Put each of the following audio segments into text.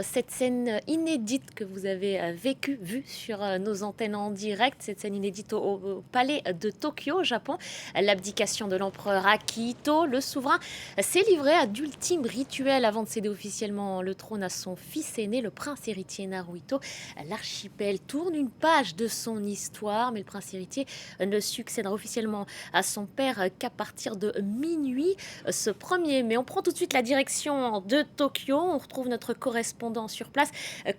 Cette scène inédite que vous avez vue sur nos antennes en direct, cette scène inédite au palais de Tokyo, au Japon, l'abdication de l'empereur Akihito, le souverain, s'est livré à d'ultimes rituels avant de céder officiellement le trône à son fils aîné, le prince héritier Naruhito. L'archipel tourne une page de son histoire, mais le prince héritier ne succédera officiellement à son père qu'à partir de minuit ce 1er mai. On prend tout de suite la direction de Tokyo, on retrouve notre correspondant sur place,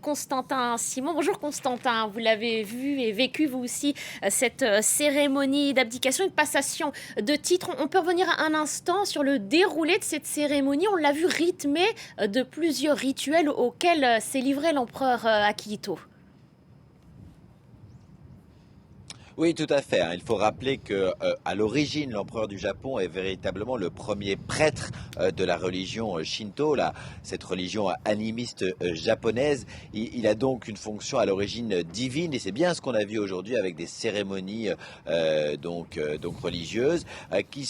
Constantin Simon. Bonjour Constantin, vous l'avez vu et vécu vous aussi cette cérémonie d'abdication, une passation de titre. On peut revenir un instant sur le déroulé de cette cérémonie. On l'a vu rythmée de plusieurs rituels auxquels s'est livré l'empereur Akihito. Oui, tout à fait. Il faut rappeler que, à l'origine, l'empereur du Japon est véritablement le premier prêtre de la religion Shinto, cette religion animiste japonaise. Il a donc une fonction à l'origine divine, et c'est bien ce qu'on a vu aujourd'hui avec des cérémonies donc religieuses qui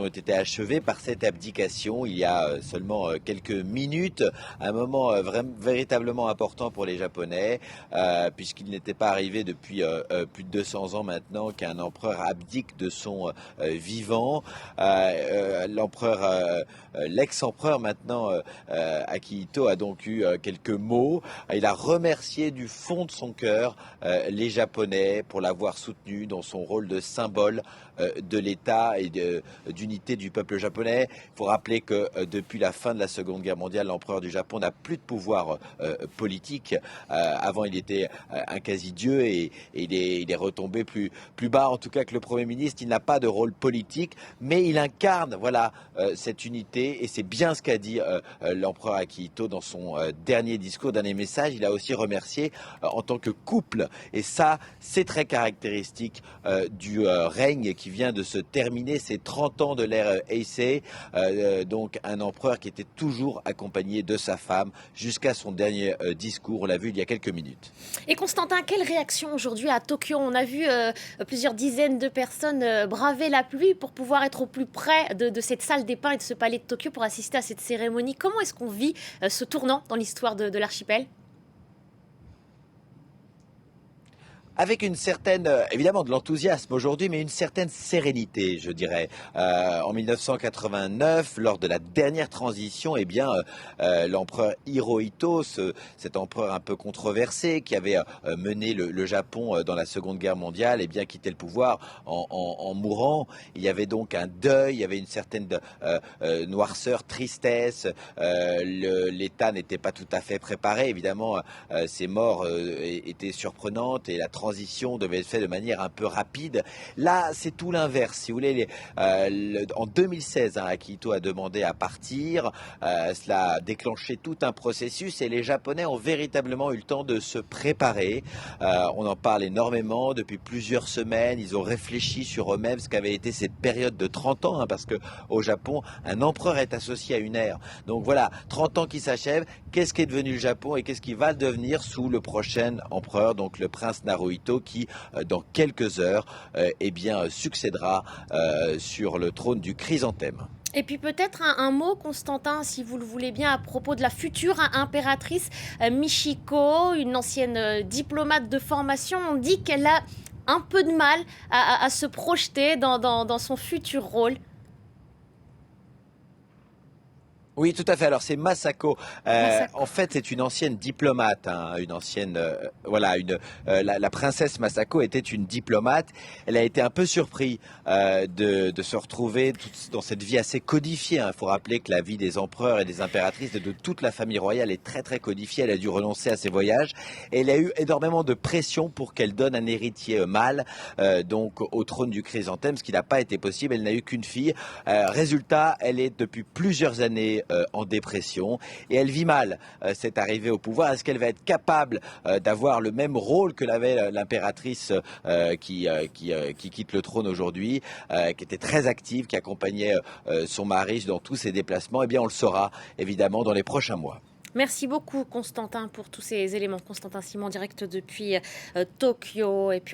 ont été achevées par cette abdication il y a seulement quelques minutes. Un moment véritablement important pour les Japonais, puisqu'il n'était pas arrivé depuis plus de 200 ans maintenant qu'un empereur abdique de son vivant. L'ex-empereur maintenant, Akihito, a donc eu quelques mots. Il a remercié du fond de son cœur les Japonais pour l'avoir soutenu dans son rôle de symbole de l'État et d'unité du peuple japonais. Il faut rappeler que depuis la fin de la Seconde Guerre mondiale, l'empereur du Japon n'a plus de pouvoir politique. Avant, il était un quasi-dieu, et il est retombé plus bas, en tout cas, que le Premier ministre. Il n'a pas de rôle politique, mais il incarne cette unité, et c'est bien ce qu'a dit l'empereur Akihito dans son dernier discours, dernier message. Il a aussi remercié en tant que couple, et ça, c'est très caractéristique du règne qui vient de se terminer, ces 30 ans de l'ère Heisei, donc un empereur qui était toujours accompagné de sa femme jusqu'à son dernier discours. On l'a vu il y a quelques minutes. Et Constantin, quelle réaction aujourd'hui à Tokyo? On a vu plusieurs dizaines de personnes braver la pluie pour pouvoir être au plus près de cette salle des pins et de ce palais de Tokyo pour assister à cette cérémonie. Comment est-ce qu'on vit ce tournant dans l'histoire de l'archipel? Avec une certaine, évidemment, de l'enthousiasme aujourd'hui, mais une certaine sérénité, je dirais. En 1989, lors de la dernière transition, eh bien, l'empereur Hirohito, cet empereur un peu controversé qui avait mené le Japon dans la Seconde Guerre mondiale, eh bien, quitté le pouvoir en mourant. Il y avait donc un deuil, il y avait une certaine noirceur, tristesse. L'État n'était pas tout à fait préparé. Évidemment, ces morts étaient surprenantes, et la transition devait être faite de manière un peu rapide. Là, c'est tout l'inverse. Si vous voulez, en 2016, Akihito a demandé à partir. Cela a déclenché tout un processus, et les Japonais ont véritablement eu le temps de se préparer. On en parle énormément depuis plusieurs semaines. Ils ont réfléchi sur eux-mêmes ce qu'avait été cette période de 30 ans, parce que au Japon, un empereur est associé à une ère. Donc voilà, 30 ans qui s'achèvent. Qu'est-ce qui est devenu le Japon, et qu'est-ce qui va devenir sous le prochain empereur, donc le prince Naruhito, qui, dans quelques heures, eh bien, succédera sur le trône du chrysanthème. Et puis peut-être un mot, Constantin, si vous le voulez bien, à propos de la future impératrice Michiko, une ancienne diplomate de formation. On dit qu'elle a un peu de mal à se projeter dans son futur rôle. Oui, tout à fait. Alors c'est Masako. En Masako. fait, c'est une ancienne diplomate, une ancienne, la princesse Masako était une diplomate. Elle a été un peu surprise de se retrouver dans cette vie assez codifiée. Il faut rappeler que la vie des empereurs et des impératrices, de toute la famille royale, est très très codifiée. Elle a dû renoncer à ses voyages, et elle a eu énormément de pression pour qu'elle donne un héritier mâle, donc au trône du chrysanthème, ce qui n'a pas été possible. Elle n'a eu qu'une fille. Résultat, elle est depuis plusieurs années en dépression, et elle vit mal cette arrivée au pouvoir. Est-ce qu'elle va être capable d'avoir le même rôle que l'avait l'impératrice qui quitte le trône aujourd'hui, qui était très active, qui accompagnait son mari dans tous ses déplacements? Eh bien, on le saura évidemment dans les prochains mois. Merci beaucoup, Constantin, pour tous ces éléments. Constantin Simon, direct depuis Tokyo. Et puis